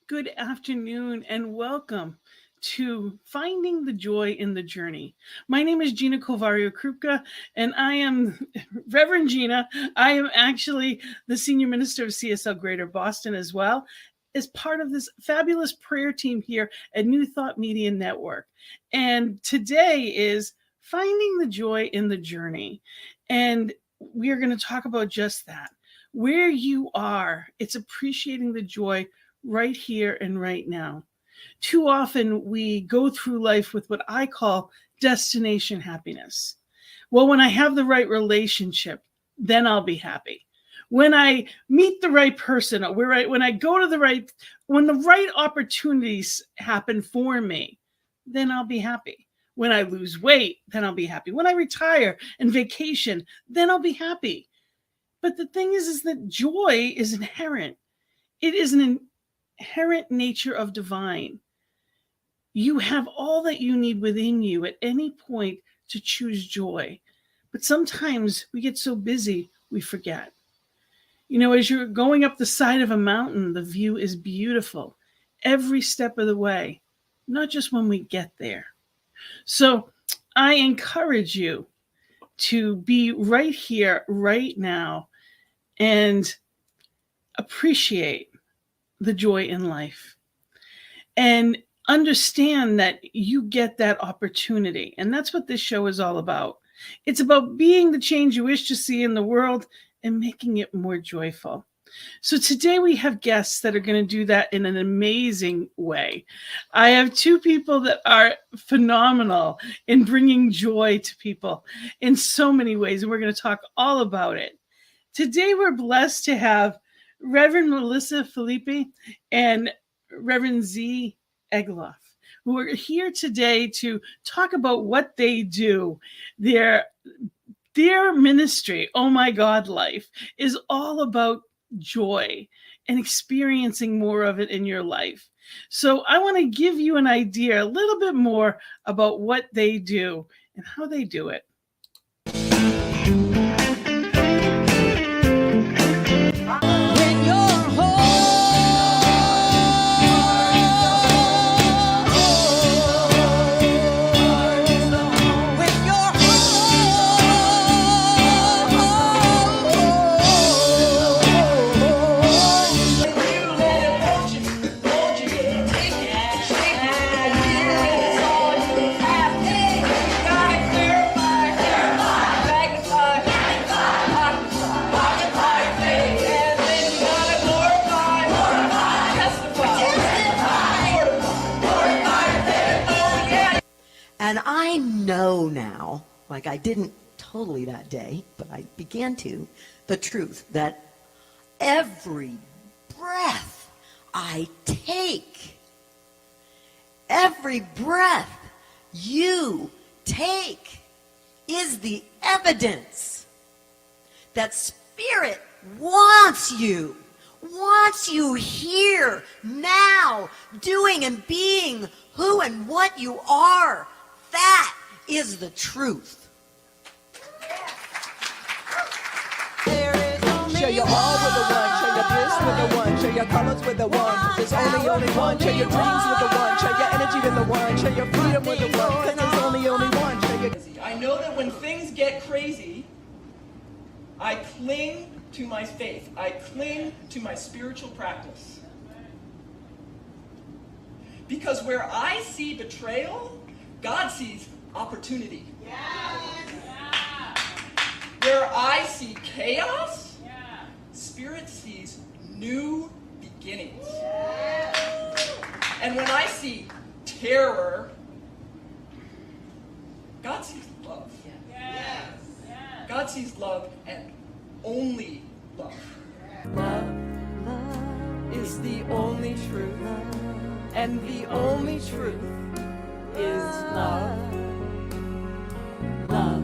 good afternoon, and welcome to Finding the Joy in the Journey. My name is Gina Kovario-Krupka, and I am Reverend Gina. I am actually the Senior Minister of CSL Greater Boston as well, as part of this fabulous prayer team here at New Thought Media Network. And today is Finding the Joy in the Journey. And we are going to talk about just that. Where you are, it's appreciating the joy right here and right now. Too often we go through life with what I call destination happiness. Well, when I have the right relationship, then I'll be happy. When I meet the right person, when I go to when the right opportunities happen for me, then I'll be happy. When I lose weight, then I'll be happy. When I retire and vacation, then I'll be happy. But the thing is that joy is inherent. It is an inherent nature of divine. You have all that you need within you at any point to choose joy. But sometimes we get so busy, we forget. You know, as you're going up the side of a mountain, the view is beautiful every step of the way, not just when we get there. So I encourage you to be right here, right now, and appreciate the joy in life. And understand that you get that opportunity. And that's what this show is all about. It's about being the change you wish to see in the world and making it more joyful. So today we have guests that are going to do that in an amazing way. I have two people that are phenomenal in bringing joy to people in so many ways, and we're going to talk all about it. Today we're blessed to have Reverend Melissa Felipe and Rev Z Egloff, who are here today to talk about what they do. Their ministry, Oh My God Life, is all about joy and experiencing more of it in your life. So I want to give you an idea, a little bit more about what they do and how they do it. And I know now, like I didn't totally that day, but I began to, the truth that every breath I take, every breath you take is the evidence that Spirit wants you here, now, doing and being who and what you are. That is the truth. Share your all with the one, share your bliss with the one, share your colors with the one. There's only one, share your dreams with the one, share your energy with the one, share your freedom with the one, cause there's only one, share your... I know that when things get crazy, I cling to my faith. I cling to my spiritual practice. Because where I see betrayal, God sees opportunity. Where I see chaos, Spirit sees new beginnings. And when I see terror, God sees love. God sees love and only love. Love is the only truth, and the only truth is love. Love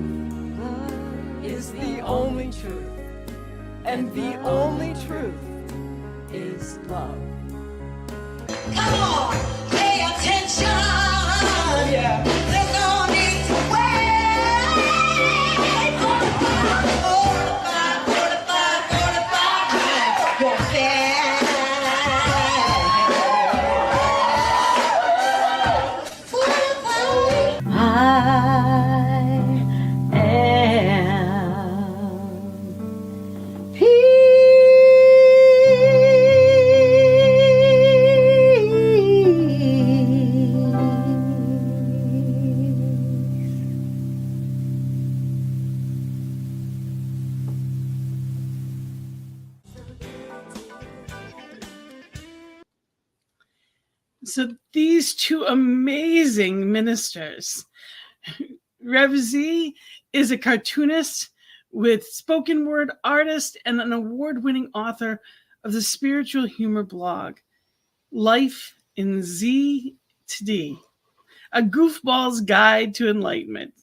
is the only truth, and the only truth is love. Come on, pay attention. Yeah. There's no need to wait. 45, 45, 45. So these two amazing ministers, Rev Z is a cartoonist with spoken word artist and an award-winning author of the spiritual humor blog, Life in Z to D, a goofball's guide to enlightenment.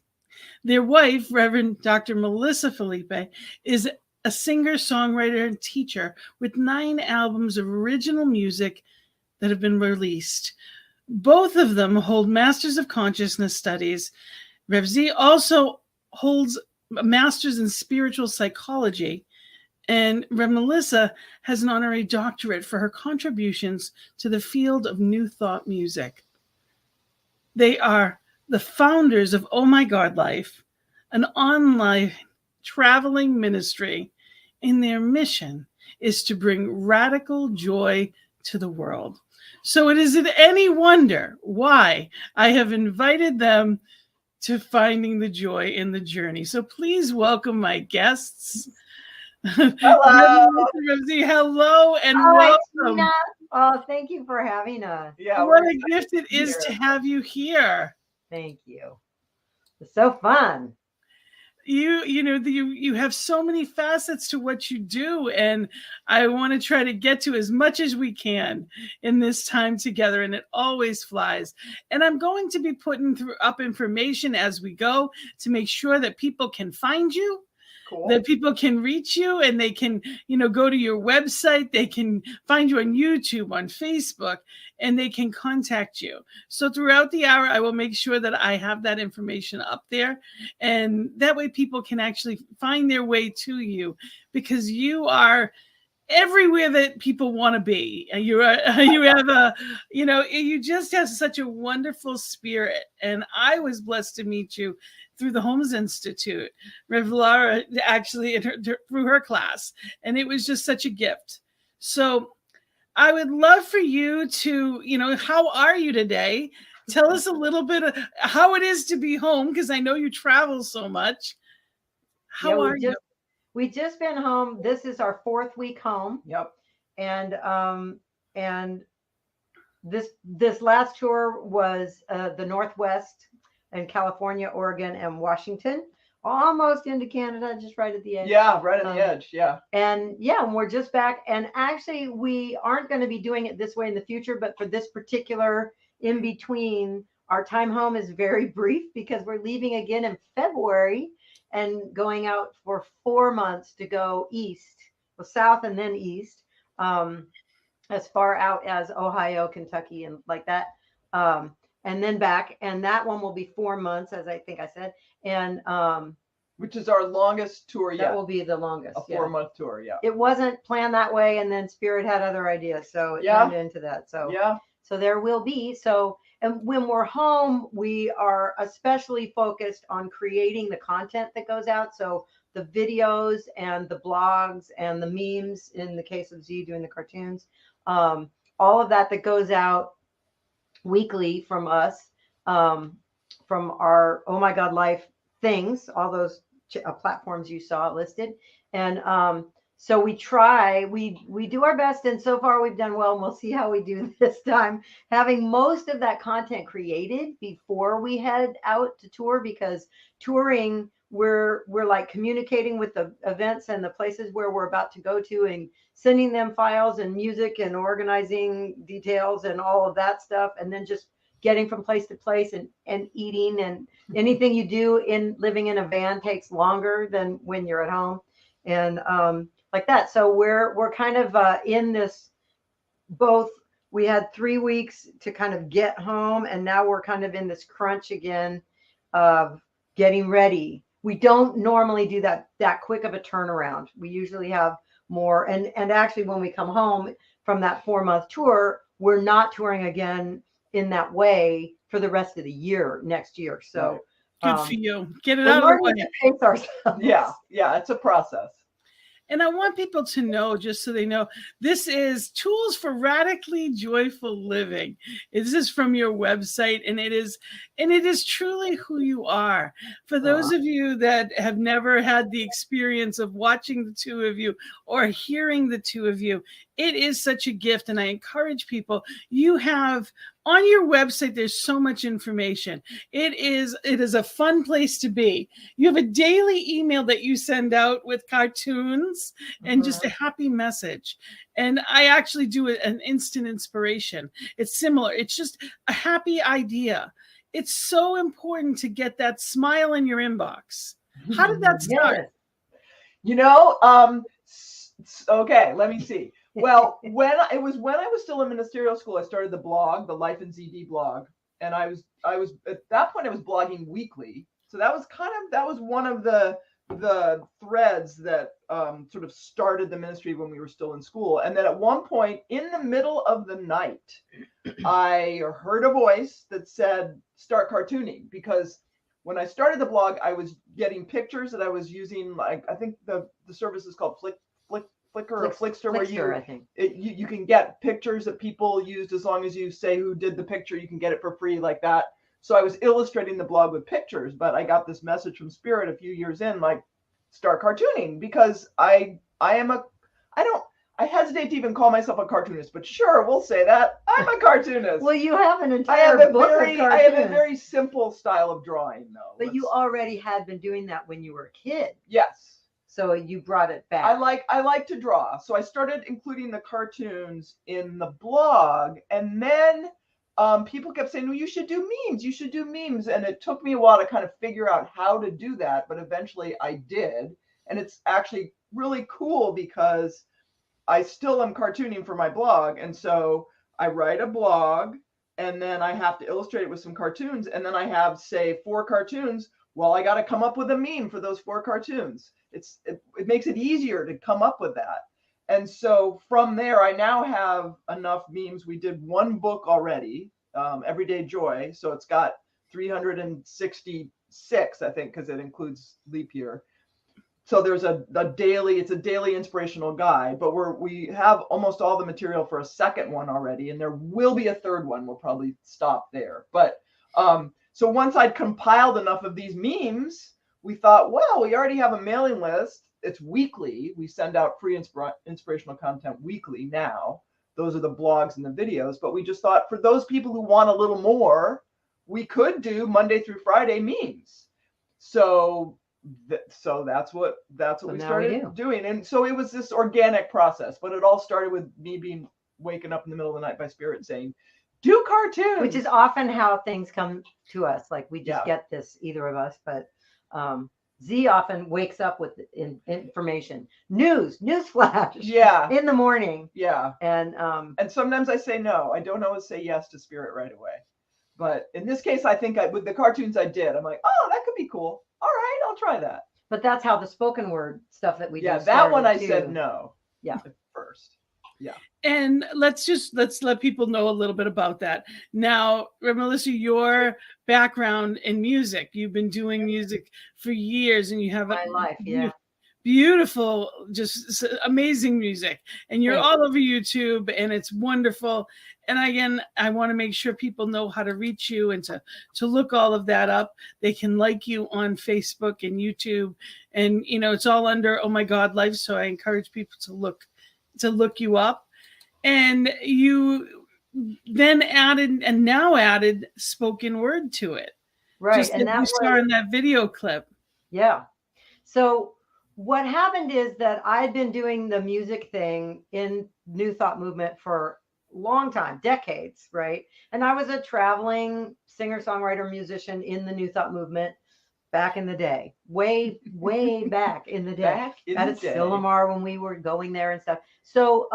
Their wife, Reverend Dr. Melissa Felipe, is a singer, songwriter, and teacher with 9 albums of original music that have been released. Both of them hold Masters of Consciousness studies. Rev Z also holds a Master's in Spiritual Psychology, and Rev Melissa has an honorary doctorate for her contributions to the field of New Thought music. They are the founders of Oh My God Life, an online traveling ministry, and their mission is to bring radical joy to the world. So it isn't any wonder why I have invited them to Finding the Joy in the Journey. So please welcome my guests. Hello. Rev Z, hello and Hi, welcome. Tina. Oh, thank you for having us. Yeah, What we're a gift it is to have you here. Thank you. It's so fun. You have so many facets to what you do, and I want to try to get to as much as we can in this time together, and it always flies. And I'm going to be putting up information as we go to make sure that people can find you, cool. that people can reach you, and they can, go to your website. They can find you on YouTube, on Facebook, and they can contact you. So throughout the hour, I will make sure that I have that information up there, and that way people can actually find their way to you, because you are everywhere that people want to be. You just have such a wonderful spirit. And I was blessed to meet you through the Holmes Institute, Rev Laura, actually through her class. And it was just such a gift. So I would love for you to, how are you today? Tell us a little bit of how it is to be home, because I know you travel so much. How are you? We just been home. This is our 4th week home. Yep. And this last tour was the Northwest and California, Oregon, and Washington, almost into Canada, just right at the edge. Yeah, right at the edge. Yeah. And we're just back. And actually, we aren't going to be doing it this way in the future, but for this particular in between, our time home is very brief because we're leaving again in February and going out for 4 months to go east, south and then east, as far out as Ohio, Kentucky, and like that. And then back. And that one will be 4 months, as I think I said. And which is our longest tour yet. That will be the longest. A 4-month tour, yeah. It wasn't planned that way, and then Spirit had other ideas, so it turned into that. So there will be. And when we're home, we are especially focused on creating the content that goes out. So the videos and the blogs and the memes, in the case of Z doing the cartoons, all of that goes out weekly from us, from our Oh My God Life things, all those platforms you saw listed. And so we do our best, and so far we've done well, and we'll see how we do this time, having most of that content created before we head out to tour, because touring, we're like communicating with the events and the places where we're about to go to and sending them files and music and organizing details and all of that stuff, and then just getting from place to place and eating, and anything you do in living in a van takes longer than when you're at home, and like that. So we're kind of in this, both we had 3 weeks to kind of get home, and now we're kind of in this crunch again of getting ready. We don't normally do that quick of a turnaround. We usually have more, and actually when we come home from that 4-month tour, we're not touring again in that way for the rest of the year, next year. So good for you. Get it out of the way. Pace ourselves. Yeah, it's a process. And I want people to know, just so they know, this is Tools for Radically Joyful Living. This is from your website, and it is truly who you are. For those of you that have never had the experience of watching the two of you or hearing the two of you, it is such a gift. And I encourage people, you have On your website, there's so much information. It is a fun place to be. You have a daily email that you send out with cartoons and just a happy message. And I actually do an instant inspiration. It's similar. It's just a happy idea. It's so important to get that smile in your inbox. How did that start? Okay, let me see. Well, when I was still in ministerial school, I started the blog, the Life in ZD blog, and I was at that point I was blogging weekly. So that was one of the threads that sort of started the ministry when we were still in school. And then at one point in the middle of the night, I heard a voice that said, "Start cartooning," because when I started the blog, I was getting pictures that I was using, like, I think the service is called Flickr or Flickster, where you can get pictures that people used as long as you say who did the picture, you can get it for free like that. So I was illustrating the blog with pictures, but I got this message from Spirit a few years in, like, start cartooning, because I hesitate to even call myself a cartoonist, but sure, we'll say that. I'm a cartoonist. Well, you have an entire book of cartoons. I have a very simple style of drawing, though. But you already had been doing that when you were a kid. Yes. So you brought it back. I like to draw. So I started including the cartoons in the blog, and then people kept saying, "Well, you should do memes. You should do memes." And it took me a while to kind of figure out how to do that, but eventually I did. And it's actually really cool because I still am cartooning for my blog. And so I write a blog, and then I have to illustrate it with some cartoons. And then I have, say, 4 cartoons. Well, I got to come up with a meme for those 4 cartoons. It makes it easier to come up with that. And so from there, I now have enough memes. We did 1 book already, Everyday Joy. So it's got 366, I think, because it includes leap year. So there's it's a daily inspirational guide, but we have almost all the material for a second one already, and there will be a third one. We'll probably stop there. But so once I'd compiled enough of these memes, we thought, well, we already have a mailing list. It's weekly. We send out free inspirational content weekly now. Those are the blogs and the videos. But we just thought, for those people who want a little more, we could do Monday through Friday memes. So that's what we started doing. And so it was this organic process, but it all started with me waken up in the middle of the night by Spirit saying, do cartoons. Which is often how things come to us. Like, we just get this, either of us, but Z often wakes up with information, news flash. Yeah. In the morning. Yeah. And sometimes I say no. I don't always say yes to Spirit right away. But in this case, I think with the cartoons I did, I'm like, oh, that could be cool. All right, I'll try that. But that's how the spoken word stuff that we do. Yeah, that one I said no. Yeah. At first. Yeah. And let's let people know a little bit about that. Now, Rev Melissa, your background in music, you've been doing music for years, and you have my life, beautiful, just amazing music, and you're all over YouTube, and it's wonderful. And again, I want to make sure people know how to reach you and to look all of that up. They can like you on Facebook and YouTube, and it's all under Oh My God Life. So I encourage people to look you up. And you then added spoken word to it. Right. Just and that you saw in that video clip. Yeah. So what happened is that I'd been doing the music thing in New Thought Movement for a long time, decades, right? And I was a traveling singer, songwriter, musician in the New Thought Movement back in the day, way back in the day. At Sillamar when we were going there and stuff. So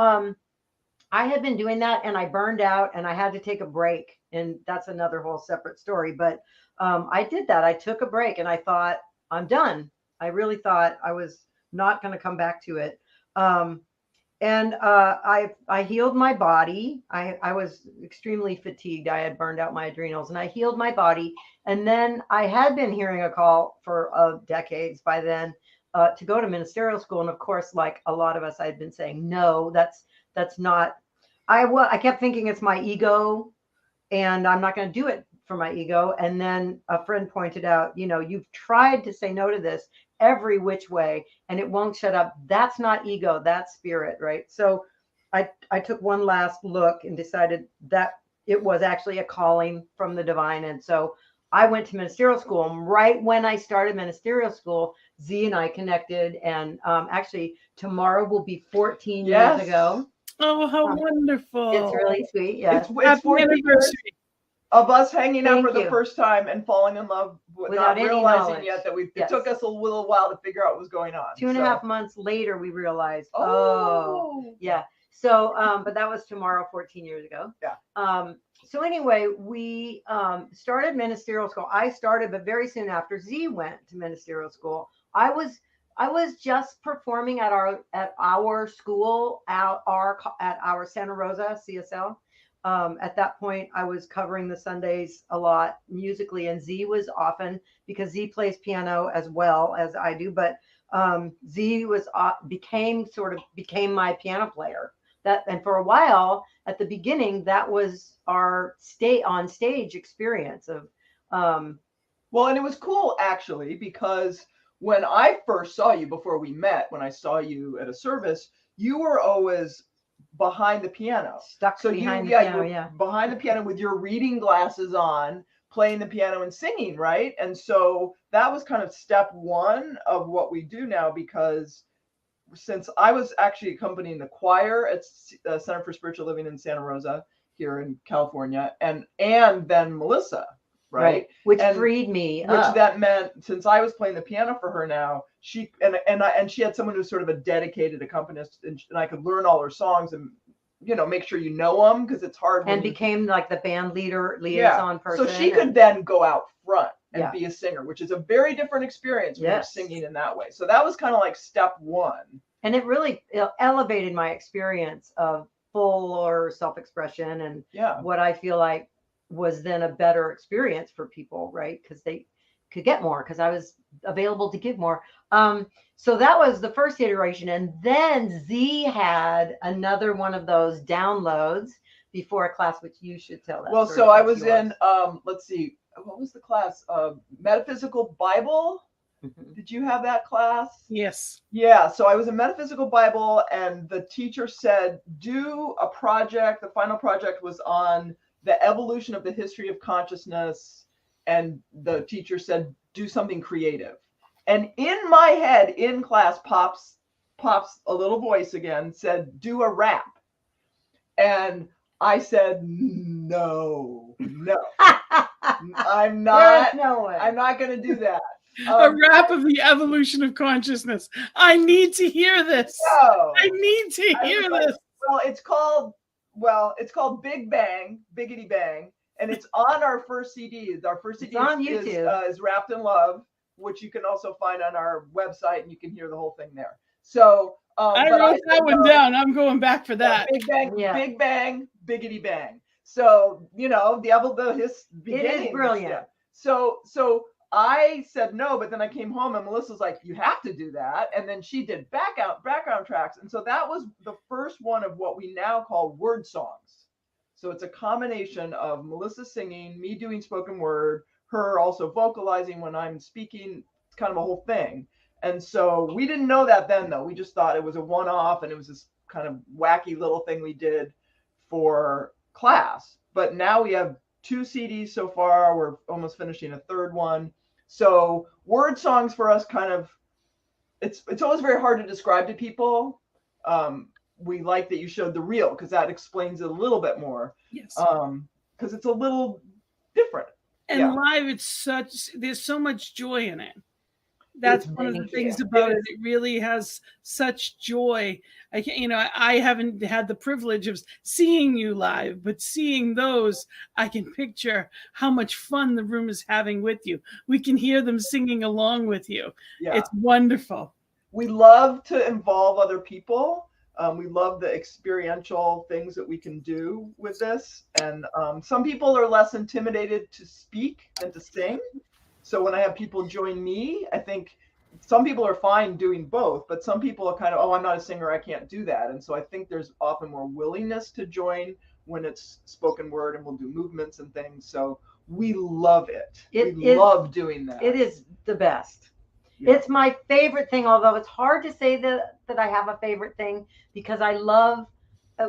I had been doing that, and I burned out, and I had to take a break, and that's another whole separate story. But I did that. I took a break, and I thought, I'm done. I really thought I was not going to come back to it. And I healed my body. I was extremely fatigued. I had burned out my adrenals, and I healed my body. And then I had been hearing a call for decades by then to go to ministerial school. And of course, like a lot of us, I'd been saying, no, that's not. I kept thinking it's my ego, and I'm not going to do it for my ego. And then a friend pointed out, you've tried to say no to this every which way, and it won't shut up. That's not ego, that's spirit, right? So I took one last look and decided that it was actually a calling from the divine. And so I went to ministerial school. And right when I started ministerial school, Z and I connected. And actually, tomorrow will be 14 years ago. Oh, how wonderful. It's really sweet. Yes. It's 14 years of us hanging out for the first time and falling in love without realizing yet that it took us a little while to figure out what was going on. 2.5 months later, we realized, yeah. So, but that was tomorrow, 14 years ago. Yeah. So anyway, we started ministerial school. I started, but very soon after, Z went to ministerial school. I was just performing at our school, at our Santa Rosa CSL. At that point, I was covering the Sundays a lot musically, and Z was often, because Z plays piano as well as I do, but Z was became my piano player. And for a while at the beginning, that was our on stage experience of. Well, and it was cool actually, because when I first saw you, before we met, when I saw you at a service, you were always behind the piano. Stuck behind the piano, behind the piano with your reading glasses on, playing the piano and singing, right? And so that was kind of step one of what we do now, because since I was actually accompanying the choir at Center for Spiritual Living in Santa Rosa here in California, and then Melissa, right? Which freed me. That meant, since I was playing the piano for her now, she she had someone who's sort of a dedicated accompanist, and I could learn all her songs and make sure you know them, because it's hard. And became like the band liaison person. So she could then go out front and be a singer, which is a very different experience when you're singing in that way. So that was kind of like step one. And it really elevated my experience of fuller self-expression, and what I feel like was then a better experience for people, right? Because they could get more, because I was available to give more. So that was the first iteration. And then Z had another one of those downloads before a class, which you should tell that. Well, so I was in, let's see, what was the class? Metaphysical Bible. Mm-hmm. Did you have that class? Yes. Yeah. So I was in Metaphysical Bible, and the teacher said, do a project. The final project was on the evolution of the history of consciousness. And the teacher said, do something creative. And in my head, in class, pops a little voice again, said, do a rap. And I said, no, I'm not. No way. I'm not going to do that. A rap of the evolution of consciousness. I need to hear this. No, I need to hear this. Well, it's called Big Bang, Biggity Bang. And it's on our first CD. Our first CD on YouTube. Is Wrapped in Love, which you can also find on our website, and you can hear the whole thing there. So I wrote that one down. I'm going back for that. Big Bang, Big Bang, Biggity Bang. So his beginning. It is brilliant. Yeah. So I said no, but then I came home and Melissa's like, you have to do that. And then she did background tracks. And so that was the first one of what we now call word songs. So it's a combination of Melissa singing, me doing spoken word, her also vocalizing when I'm speaking. It's kind of a whole thing. And so we didn't know that then, though. We just thought it was a one-off, and it was this kind of wacky little thing we did for class. But now we have 2 CDs so far. We're almost finishing a third one. So word songs for us kind of, it's always very hard to describe to people. We like that you showed the reel, because that explains it a little bit more. Yes. Because it's a little different. And live, there's so much joy in it. That's one of the things about it. It really has such joy. I haven't had the privilege of seeing you live, but seeing those, I can picture how much fun the room is having with you. We can hear them singing along with you. Yeah. It's wonderful. We love to involve other people. We love the experiential things that we can do with this. And some people are less intimidated to speak than to sing. So when I have people join me, I think some people are fine doing both, but some people are kind of, I'm not a singer, I can't do that. And so I think there's often more willingness to join when it's spoken word, and we'll do movements and things. So we love it. We love doing that. It is the best. Yeah. It's my favorite thing, although it's hard to say that I have a favorite thing, because I love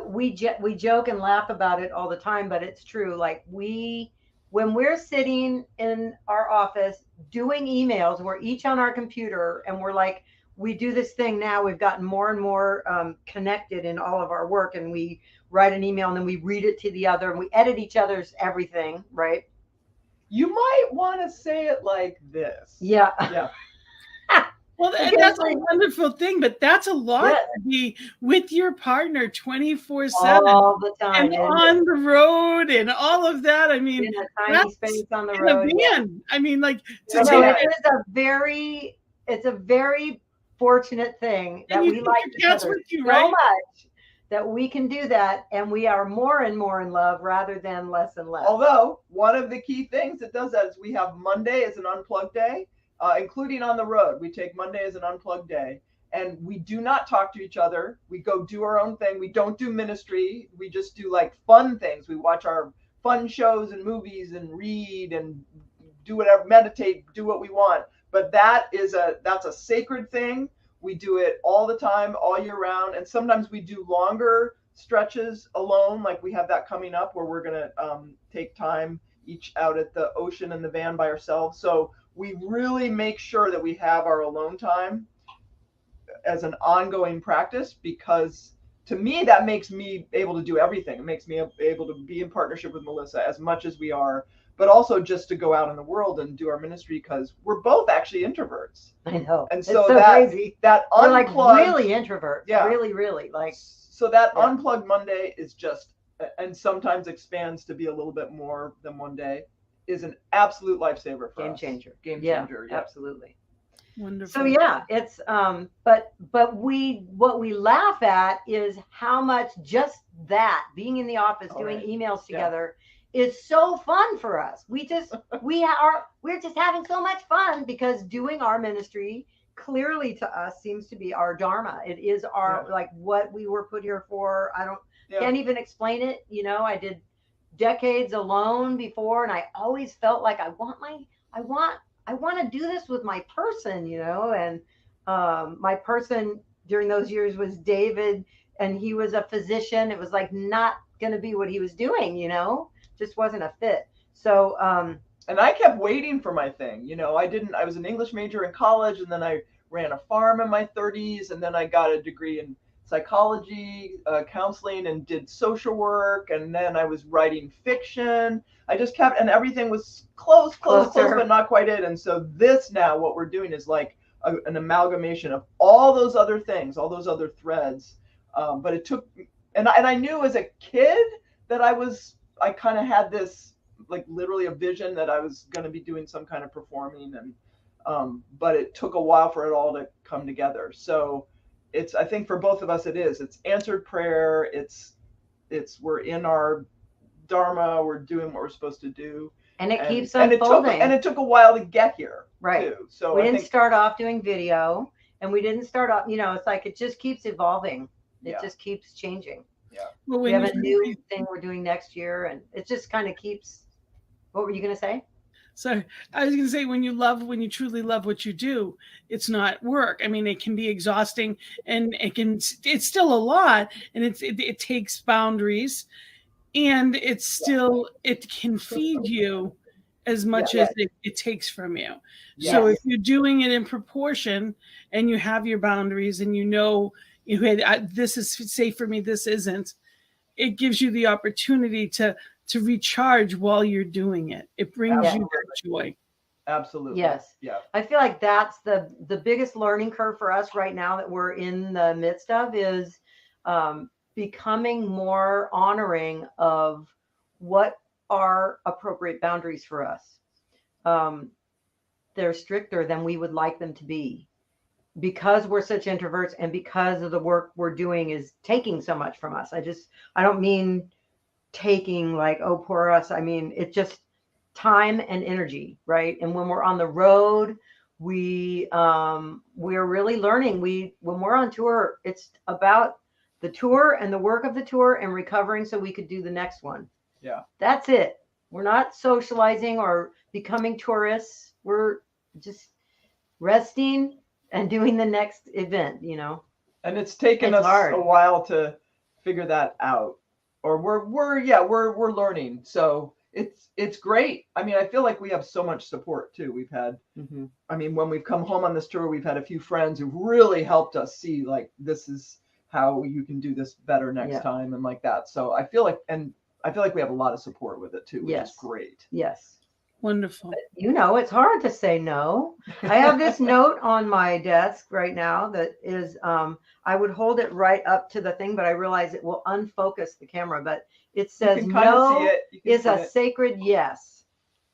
we joke and laugh about it all the time, but it's true. Like when we're sitting in our office doing emails, we're each on our computer, and we're like, we do this thing now. We've gotten more and more connected in all of our work, and we write an email and then we read it to the other, and we edit each other's everything, right? You might want to say it like this. Yeah. Yeah. Well, and that's a wonderful thing, but that's a lot to be with your partner 24/7 all the time, and on the road and all of that. I mean, in a tiny space on the in road. a van. I mean, like So it's a very fortunate thing that we like each other so much that we can do that, and we are more and more in love rather than less and less. Although one of the key things that does that is we have Monday as an unplugged day. Including on the road. We take Monday as an unplugged day, and we do not talk to each other. We go do our own thing. We don't do ministry. We just do like fun things. We watch our fun shows and movies and read and do whatever, meditate, do what we want. But that's a sacred thing. We do it all the time, all year round. And sometimes we do longer stretches alone. Like we have that coming up where we're going to take time each out at the ocean in the van by ourselves. So we really make sure that we have our alone time as an ongoing practice, because to me, that makes me able to do everything. It makes me able to be in partnership with Melissa as much as we are, but also just to go out in the world and do our ministry, because we're both actually introverts. I know. And so, crazy. That we're like unplugged, really introverts. Yeah. Really like. So that unplugged Monday is just, and sometimes expands to be a little bit more than one day, is an absolute lifesaver for us. Game changer. Yeah. Absolutely. Wonderful. So yeah, it's but what we laugh at is how much just that being in the office doing emails together is so fun for us. We're just having so much fun because doing our ministry clearly to us seems to be our dharma. It is our like what we were put here for. Can't even explain it. You know, I did decades alone before, and I always felt like I want to do this with my person, you know, and my person during those years was David, and he was a physician. It was like not going to be what he was doing, you know, just wasn't a fit. So and I kept waiting for my thing, you know. I was an English major in college, and then I ran a farm in my 30s, and then I got a degree in psychology, counseling, and did social work, and then I was writing fiction. I just kept, and everything was close, but not quite it. And so this now, what we're doing is like an amalgamation of all those other things, all those other threads. But it took, and I knew as a kid that I kind of had this, like literally a vision that I was going to be doing some kind of performing, and but it took a while for it all to come together. So I think for both of us, it's answered prayer. We're in our dharma. We're doing what we're supposed to do. And it keeps unfolding. And it took a while to get here. Right. Too. So we didn't start off doing video, and we didn't start off, you know, it's like, it just keeps evolving. It just keeps changing. Yeah. Well, we have a new thing we're doing next year, and it just kind of keeps, what were you going to say? So I was going to say, when you truly love what you do, it's not work. I mean, it can be exhausting, and it's still a lot, and it takes boundaries, and it can feed you as much as it takes from you. Yes. So if you're doing it in proportion, and you have your boundaries, and you know, this is safe for me, this isn't, it gives you the opportunity to recharge while you're doing it. It brings you that joy. Absolutely. Yes. Yeah. I feel like that's the biggest learning curve for us right now that we're in the midst of, is becoming more honoring of what are appropriate boundaries for us. They're stricter than we would like them to be, because we're such introverts, and because of the work we're doing is taking so much from us. I don't mean taking like, oh, poor us. I mean, it's just time and energy, right? And when we're on the road, we're really learning. When we're on tour, it's about the tour and the work of the tour and recovering so we could do the next one. Yeah. That's it. We're not socializing or becoming tourists. We're just resting and doing the next event, you know. And it's taken us a while to figure that out, or we're learning. So it's great. I mean, I feel like we have so much support too. We've had, I mean, when we've come home on this tour, we've had a few friends who've really helped us see like, this is how you can do this better next time and like that. So I feel like we have a lot of support with it too, which is great. Yes. Wonderful. But, you know, it's hard to say no. I have this note on my desk right now that is, I would hold it right up to the thing, but I realize it will unfocus the camera. But it says no is a sacred yes.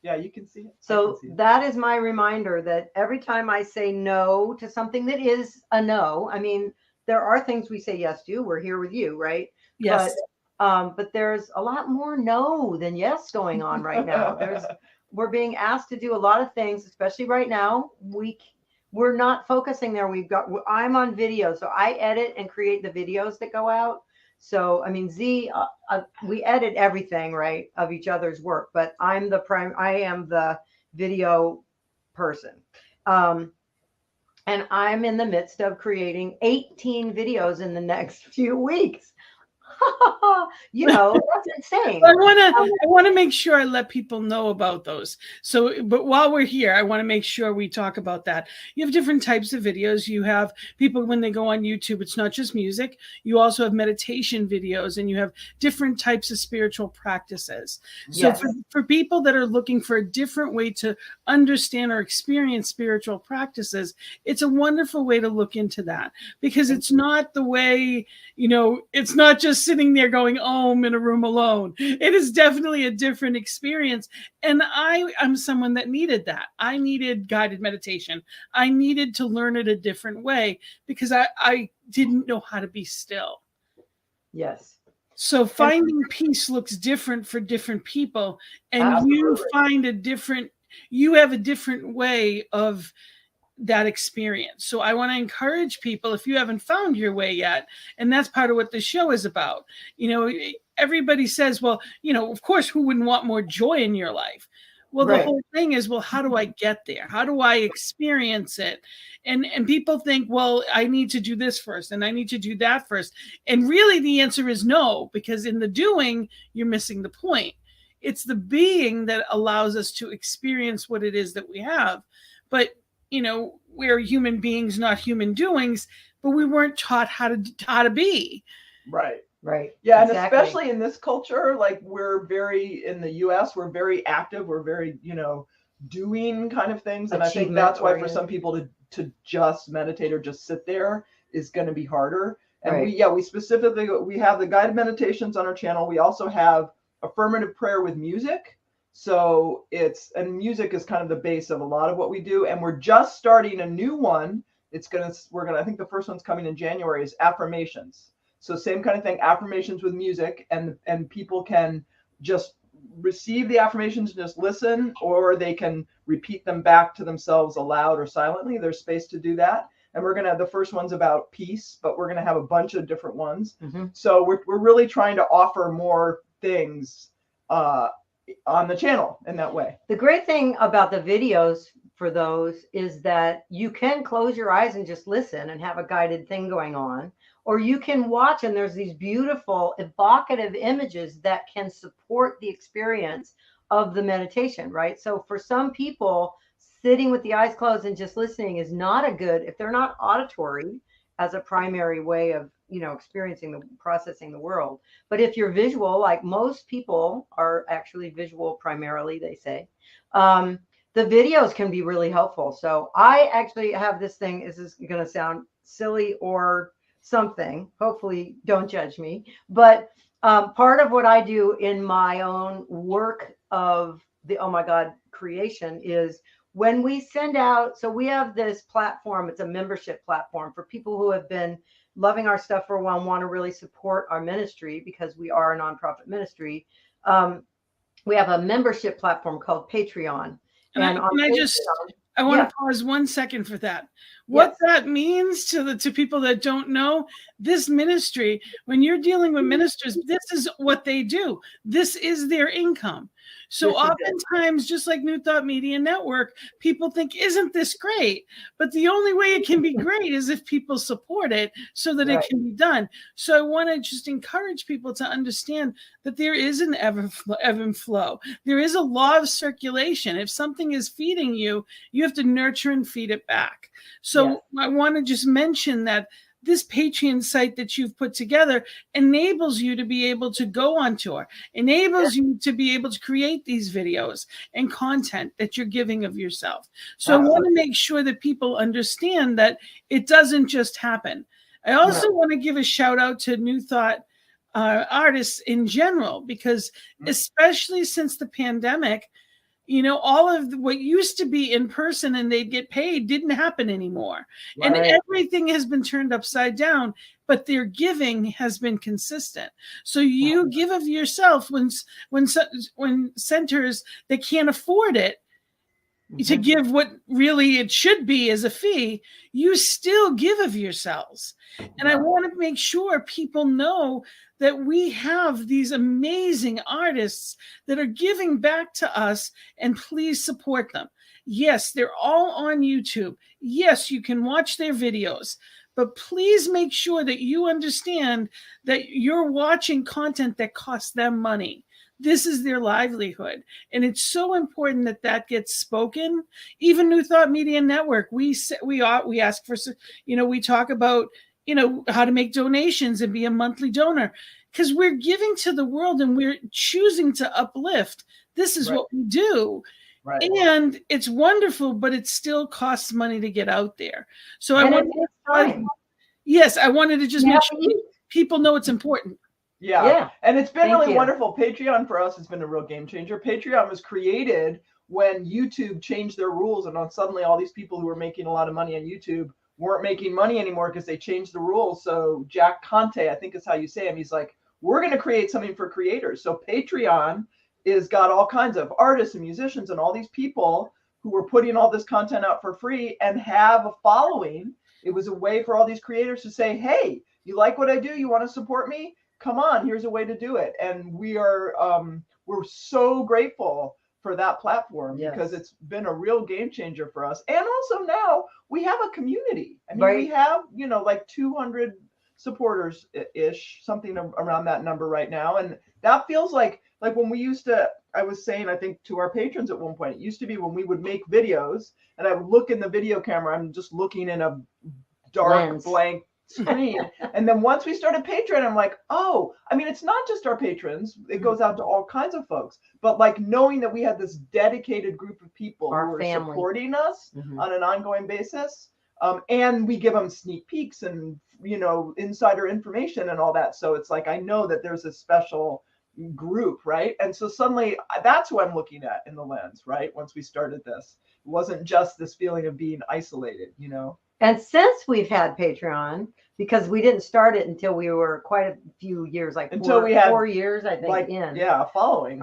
Yeah, you can see it. So that is my reminder that every time I say no to something that is a no, I mean, there are things we say yes to. We're here with you, right? Yes. But there's a lot more no than yes going on right now. We're being asked to do a lot of things, especially right now. We're not focusing there. I'm on video, so I edit and create the videos that go out. So, I mean, Z, we edit everything, right, of each other's work, but I am the video person. And I'm in the midst of creating 18 videos in the next few weeks. You know, that's insane. I want to make sure I let people know about those. So, but while we're here, I want to make sure we talk about that. You have different types of videos. You have people when they go on YouTube, it's not just music. You also have meditation videos, and you have different types of spiritual practices. So for people that are looking for a different way to understand or experience spiritual practices, it's a wonderful way to look into that, because it's not the way, you know, it's not just sitting there going om in a room alone. It is definitely a different experience. And I'm someone that needed that. I needed guided meditation. I needed to learn it a different way because I didn't know how to be still. Yes. So finding peace looks different for different people. And you have a different way of that experience. So I want to encourage people, if you haven't found your way yet, and that's part of what the show is about. You know, everybody says, well, you know, of course, who wouldn't want more joy in your life? Well, the whole thing is, well, how do I get there? How do I experience it? And people think, well, I need to do this first and I need to do that first. And really the answer is no, because in the doing, you're missing the point. It's the being that allows us to experience what it is that we have. But you know, we're human beings, not human doings, but we weren't taught how to be. Right. Right. Yeah. Exactly. And especially in this culture, like in the US, we're very active. We're very, you know, doing kind of things. And I think that's why for some people to just meditate or just sit there is going to be harder. And we specifically, we have the guided meditations on our channel. We also have affirmative prayer with music. So and music is kind of the base of a lot of what we do. And we're just starting a new one. I think the first one's coming in January, is affirmations. So same kind of thing, affirmations with music, and people can just receive the affirmations and just listen, or they can repeat them back to themselves aloud or silently. There's space to do that. And the first one's about peace, but we're going to have a bunch of different ones. Mm-hmm. So we're really trying to offer more things, on the channel in that way. The great thing about the videos for those is that you can close your eyes and just listen and have a guided thing going on, or you can watch and there's these beautiful evocative images that can support the experience of the meditation, right? So for some people, sitting with the eyes closed and just listening is not if they're not auditory as a primary way of, you know, processing the world. But if you're visual, like most people are actually visual primarily, they say, the videos can be really helpful. So I actually have this thing. This is going to sound silly or something. Hopefully don't judge me. But part of what I do in my own work of the Oh My God creation is when we send out, so we have this platform, it's a membership platform for people who have been loving our stuff for a while and want to really support our ministry because we are a nonprofit ministry. We have a membership platform called Patreon. I want to pause 1 second for that. What that means to people that don't know, this ministry, when you're dealing with ministers, this is what they do. This is their income. So Yes, it did. oftentimes, just like New Thought Media Network, people think, isn't this great? But the only way it can be great is if people support it so that it can be done. So I want to just encourage people to understand that there is an ebb and flow. There is a law of circulation. If something is feeding you, you have to nurture and feed it back. So I want to just mention that this Patreon site that you've put together enables you to be able to go on tour, enables you to be able to create these videos and content that you're giving of yourself. So I want to make sure that people understand that it doesn't just happen. I also want to give a shout out to New Thought artists in general, because especially since the pandemic, you know, all of what used to be in person and they'd get paid didn't happen anymore. And everything has been turned upside down, but their giving has been consistent. So you give of yourself when centers that can't afford it to give what really it should be as a fee, you still give of yourselves. And I want to make sure people know that we have these amazing artists that are giving back to us, and please support them. Yes, they're all on YouTube. Yes, you can watch their videos, but please make sure that you understand that you're watching content that costs them money. This is their livelihood. And it's so important that that gets spoken. Even New Thought Media Network, we ask for, we talk about, how to make donations and be a monthly donor, because we're giving to the world and we're choosing to uplift. This is what we do. Right. And it's wonderful, but it still costs money to get out there. So I wanted to just make sure people know it's important. Yeah. And it's been really wonderful. Patreon for us has been a real game changer. Patreon was created when YouTube changed their rules, and suddenly all these people who were making a lot of money on YouTube weren't making money anymore because they changed the rules. So Jack Conte, I think is how you say him, he's like, we're going to create something for creators. So Patreon is got all kinds of artists and musicians and all these people who were putting all this content out for free and have a following. It was a way for all these creators to say, hey, you like what I do? You want to support me? Come on, here's a way to do it. And we're so grateful for that platform because it's been a real game changer for us. And also now we have a community. I mean, we have, like 200 supporters ish, something around that number right now. And that feels like when we used to, I was saying, I think to our patrons at one point, it used to be when we would make videos and I would look in the video camera, I'm just looking in a dark blank screen. And then once we started Patreon, I'm like, oh, I mean, it's not just our patrons. It goes out to all kinds of folks. But like knowing that we had this dedicated group of people who were supporting us on an ongoing basis. And we give them sneak peeks and, insider information and all that. So it's like, I know that there's a special group, right? And so suddenly that's who I'm looking at in the lens, right? Once we started this, it wasn't just this feeling of being isolated, And since we've had Patreon, because we didn't start it until we were quite a few years, like we had 4 years, I think, following.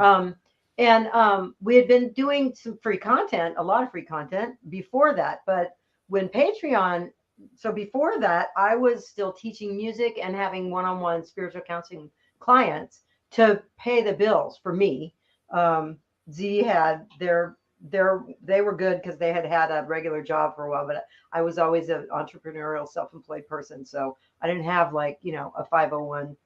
We had been doing some free content, a lot of free content before that. But when Patreon, so before that, I was still teaching music and having one-on-one spiritual counseling clients to pay the bills for me. Z had they were good because they had a regular job for a while, but I was always an entrepreneurial, self-employed person. So I didn't have a 401.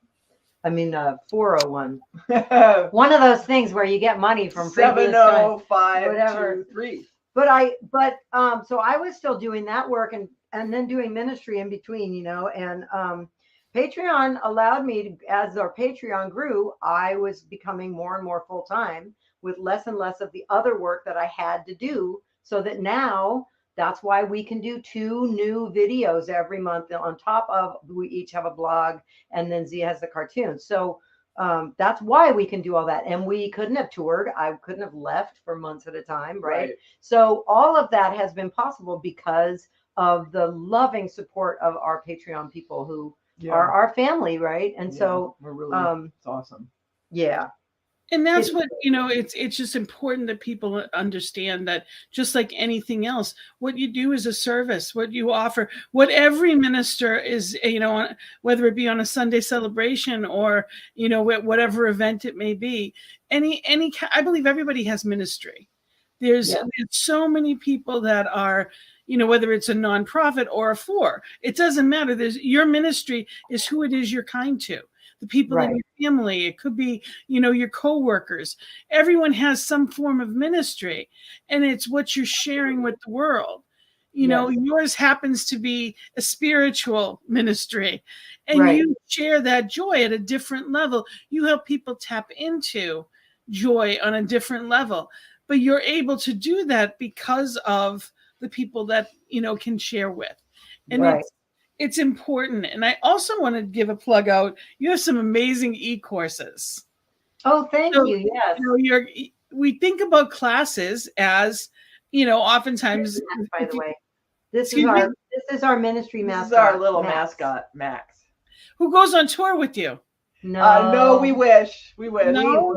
One of those things where you get money from 70523. So I was still doing that work and then doing ministry in between, and Patreon allowed me to, as our Patreon grew, I was becoming more and more full-time with less and less of the other work that I had to do, so that now that's why we can do 2 new videos every month on top of, we each have a blog and then Z has the cartoons. So that's why we can do all that. And we couldn't have toured. I couldn't have left for months at a time. Right. So all of that has been possible because of the loving support of our Patreon people who are our family. Right. And so we're really, it's awesome. Yeah. And that's what, it's just important that people understand that, just like anything else, what you do is a service, what you offer, what every minister is, whether it be on a Sunday celebration or, whatever event it may be, I believe everybody has ministry. There's so many people that are, whether it's a nonprofit or a for, it doesn't matter. Your ministry is who it is you're kind to. The people in your family, it could be, your coworkers. Everyone has some form of ministry, and it's what you're sharing with the world. Yours happens to be a spiritual ministry, and you share that joy at a different level. You help people tap into joy on a different level, but you're able to do that because of the people that, can share with. And it's important. And I also want to give a plug out. You have some amazing e-courses. Oh, thank you. Yes. We think about classes as, oftentimes. By the way, this is our ministry mascot. This is our little mascot, Max. Who goes on tour with you? No, we wish. We wish. No,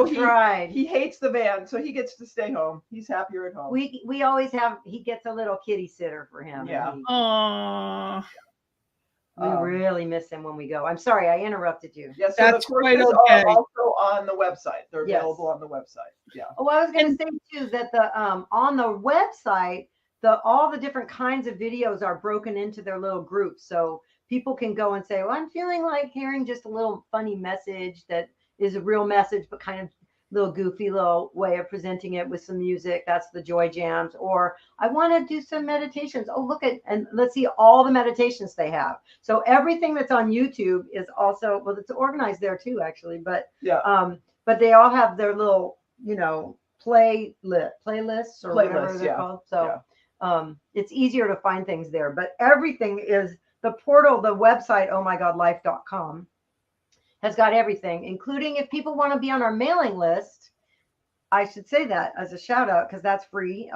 he tried. He hates the van, so he gets to stay home. He's happier at home. We always have. He gets a little kitty sitter for him. Yeah. Aww. We really miss him when we go. I'm sorry, I interrupted you. Yes, so the courses are also on the website. They're available on the website. Yeah. Oh, I was going to say too that the on the website, all the different kinds of videos are broken into their little groups, so people can go and say, well, I'm feeling like hearing just a little funny message that is a real message, but kind of little goofy little way of presenting it with some music. That's the joy jams. Or I want to do some meditations. Oh, look at, and let's see all the meditations they have. So everything that's on YouTube is also, well, it's organized there too, actually, but they all have their little, playlists or whatever they're called. So it's easier to find things there, but everything is the portal, the website, ohmygodlife.com has got everything, including if people want to be on our mailing list. I should say that as a shout out because that's free,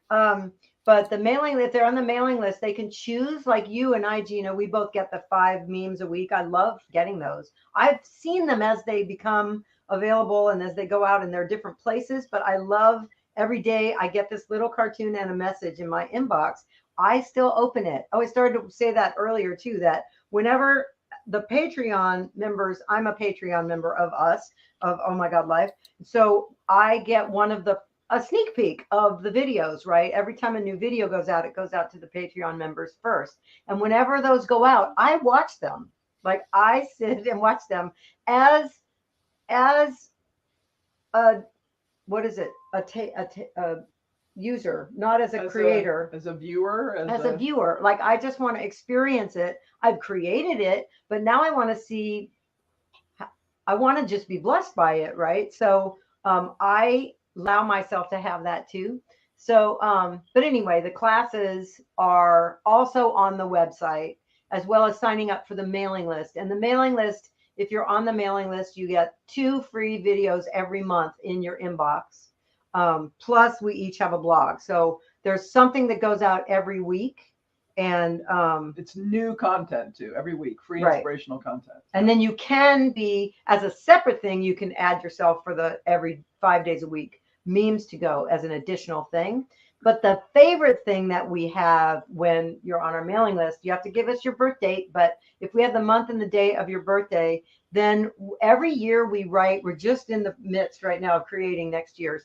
but the mailing, if they're on the mailing list, they can choose, like you and I, Gina, we both get the 5 memes a week. I love getting those. I've seen them as they become available and as they go out in their different places, but I love every day I get this little cartoon and a message in my inbox. I still open it. Oh, I started to say that earlier too, that whenever the Patreon members, I'm a Patreon member of Oh My God Life. So I get a sneak peek of the videos, right? Every time a new video goes out, it goes out to the Patreon members first. And whenever those go out, I watch them. Like I sit and watch them as a, what is it? A user, not as a creator, as a viewer, as a viewer. Like I just want to experience it. I've created it, but now I want to see, I want to just be blessed by it, right? So I allow myself to have that too. So but anyway, the classes are also on the website, as well as signing up for the mailing list. And the mailing list, if you're on the mailing list, you get 2 free videos every month in your inbox. Plus we each have a blog. So there's something that goes out every week, and it's new content too, every week, free inspirational content. And then you can be, as a separate thing, you can add yourself for every 5 days a week memes to go as an additional thing. But the favorite thing that we have when you're on our mailing list, you have to give us your birth date. But if we have the month and the day of your birthday, then every year we write, we're just in the midst right now of creating next year's.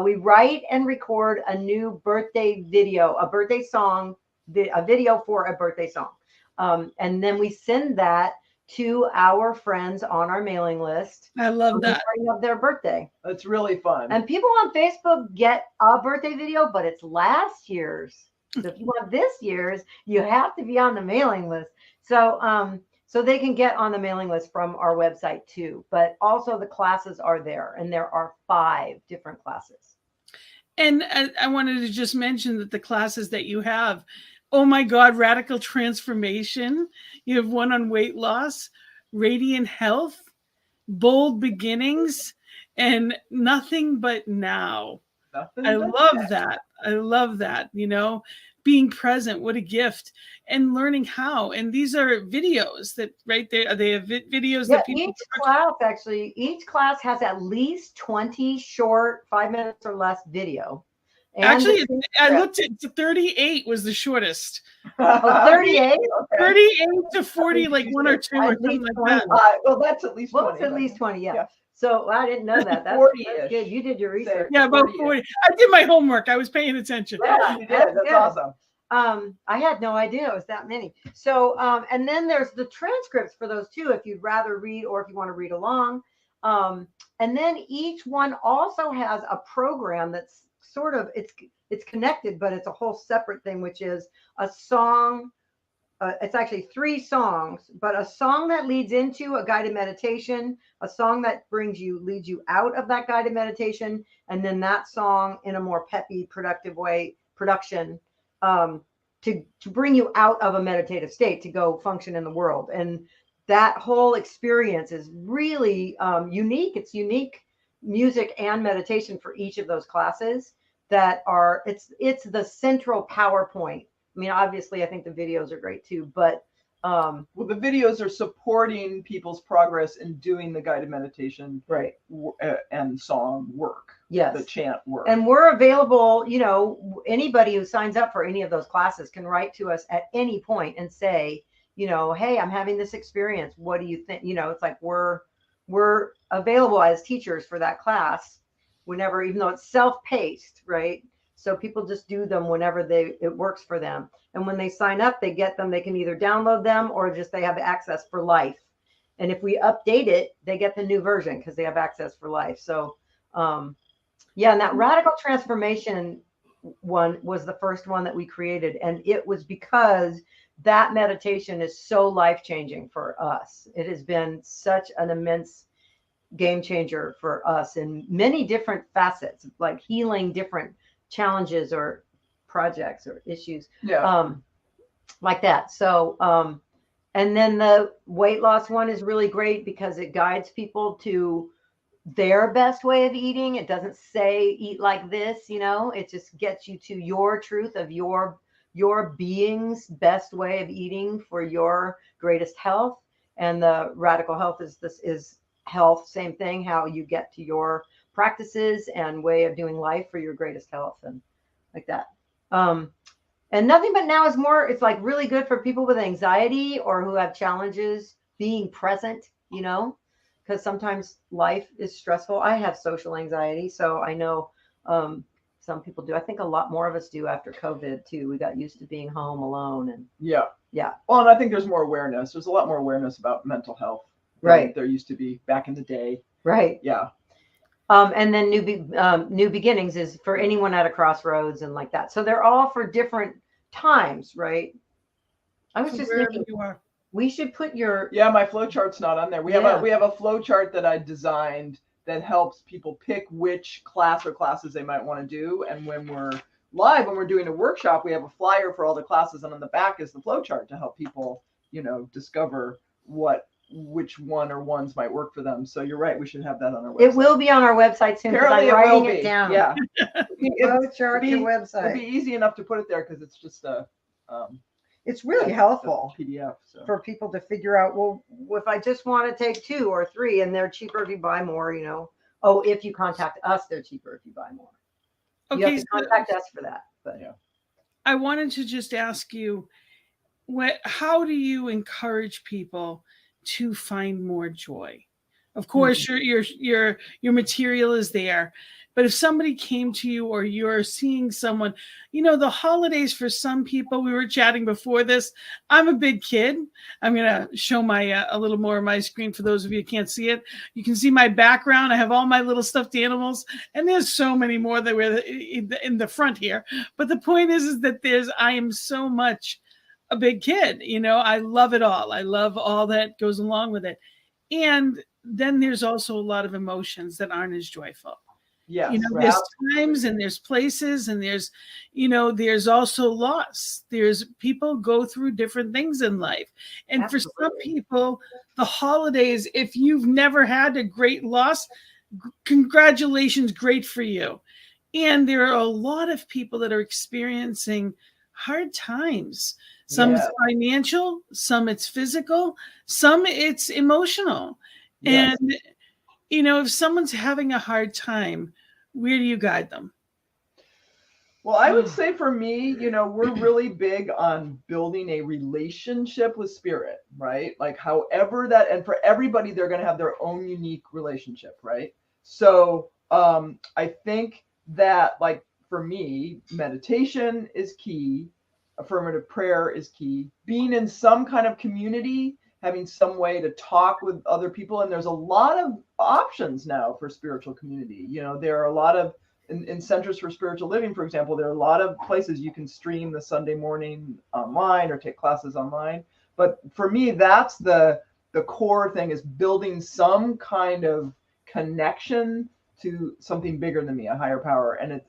We write and record a new birthday video, a birthday song, a video for a birthday song. And then we send that to our friends on our mailing list. I love that. Of their birthday. It's really fun. And people on Facebook get a birthday video, but it's last year's. So if you want this year's, you have to be on the mailing list. So so they can get on the mailing list from our website too. But also the classes are there, and there are 5 different classes. And I wanted to just mention that the classes that you have, oh my God, Radical Transformation. You have one on weight loss, Radiant Health, Bold Beginnings, and Nothing But Now. I love that. I love that, being present, what a gift, and learning how. And these are videos that right there, they have videos that people. Each class has at least 20 short 5 minutes or less video. And actually, I looked at 38 was the shortest. 38? 38 to 40, like 1 or 2 or something like that. Well, that's at least 20. Well, it's at least 20, yeah. So I didn't know that. That's 40-ish. good. You did your research. Yeah, about 40. I did my homework. I was paying attention. Yeah, you did. That's awesome. I had no idea it was that many. So, and then there's the transcripts for those too, if you'd rather read or if you want to read along. And then each one also has a program that's sort of, it's connected, but it's a whole separate thing, which is a song. It's actually 3 songs, but a song that leads into a guided meditation, a song that leads you out of that guided meditation, and then that song in a more peppy, productive way, production, to bring you out of a meditative state to go function in the world. And that whole experience is really unique. It's unique music and meditation for each of those classes that are, it's the central PowerPoint. I mean, obviously, I think the videos are great too, but well, the videos are supporting people's progress in doing the guided meditation, right, and song work. Yes, the chant work. And we're available. You know, anybody who signs up for any of those classes can write to us at any point and say, you know, hey, I'm having this experience. What do you think? You know, it's like we're available as teachers for that class whenever, even though it's self-paced, right? So people just do them whenever it works for them. And when they sign up, they get them. They can either download them or just they have access for life. And if we update it, they get the new version because they have access for life. So, yeah, and that radical transformation one was the first one that we created. And it was because that meditation is so life-changing for us. It has been such an immense game changer for us in many different facets, like healing different challenges or projects or issues, like that. So, and then the weight loss one is really great because it guides people to their best way of eating. It doesn't say eat like this, you know, it just gets you to your truth of your being's best way of eating for your greatest health. And the radical health is health, same thing, how you get to your practices and way of doing life for your greatest health and like that. And Nothing But Now is more, it's like really good for people with anxiety or who have challenges being present, you know, because sometimes life is stressful. I have social anxiety, so I know some people do. I think a lot more of us do after COVID too. We got used to being home alone and yeah. Well, and I think there's more awareness. There's a lot more awareness about mental health. Right. There used to be back in the day. Right. Yeah. And then New Beginnings is for anyone at a crossroads and like that. So they're all for different times, right? I was just thinking we should put your my flow chart's not on there. We have a flow chart that I designed that helps people pick which class or classes they might want to do. And when we're live, when we're doing a workshop, we have a flyer for all the classes, and on the back is the flow chart to help people, you know, discover which one or ones might work for them. So you're right, we should have that on our website. It will be on our website soon. Apparently I'm writing it down. Yeah. Flow chart, your website. It'd be easy enough to put it there because it's just a it's really helpful PDF for people to figure out, well, if I just want to take 2 or 3 and they're cheaper if you buy more, you know. Oh, if you contact us, they're cheaper if you buy more. Okay, you have to contact us for that. But yeah. I wanted to just ask you, how do you encourage people to find more joy? Of course, your material is there, but if somebody came to you or you're seeing someone, you know, the holidays for some people, we were chatting before this. I'm a big kid. I'm going to show my a little more of my screen for those of you who can't see it. You can see my background. I have all my little stuffed animals, and there's so many more that were in the front here. But the point is that I am so much a big kid. You know, I love it all. I love all that goes along with it. And then there's also a lot of emotions that aren't as joyful. Yeah, you know, there's times and there's places and there's, you know, there's also loss. There's people go through different things in life. And for some people, the holidays, if you've never had a great loss, congratulations, great for you. And there are a lot of people that are experiencing hard times. Some it's financial, some it's physical, some it's emotional. Yes. And, you know, if someone's having a hard time, where do you guide them? Well, I would say for me, you know, we're really big on building a relationship with spirit, right? Like however that, and for everybody, they're going to have their own unique relationship, right? So I think that, like, for me, meditation is key. Affirmative prayer is key. Being in some kind of community, having some way to talk with other people. And there's a lot of options now for spiritual community. You know, there are a lot of, in Centers for Spiritual Living, for example, there are a lot of places you can stream the Sunday morning online or take classes online. But for me, that's the core thing, is building some kind of connection to something bigger than me, a higher power, and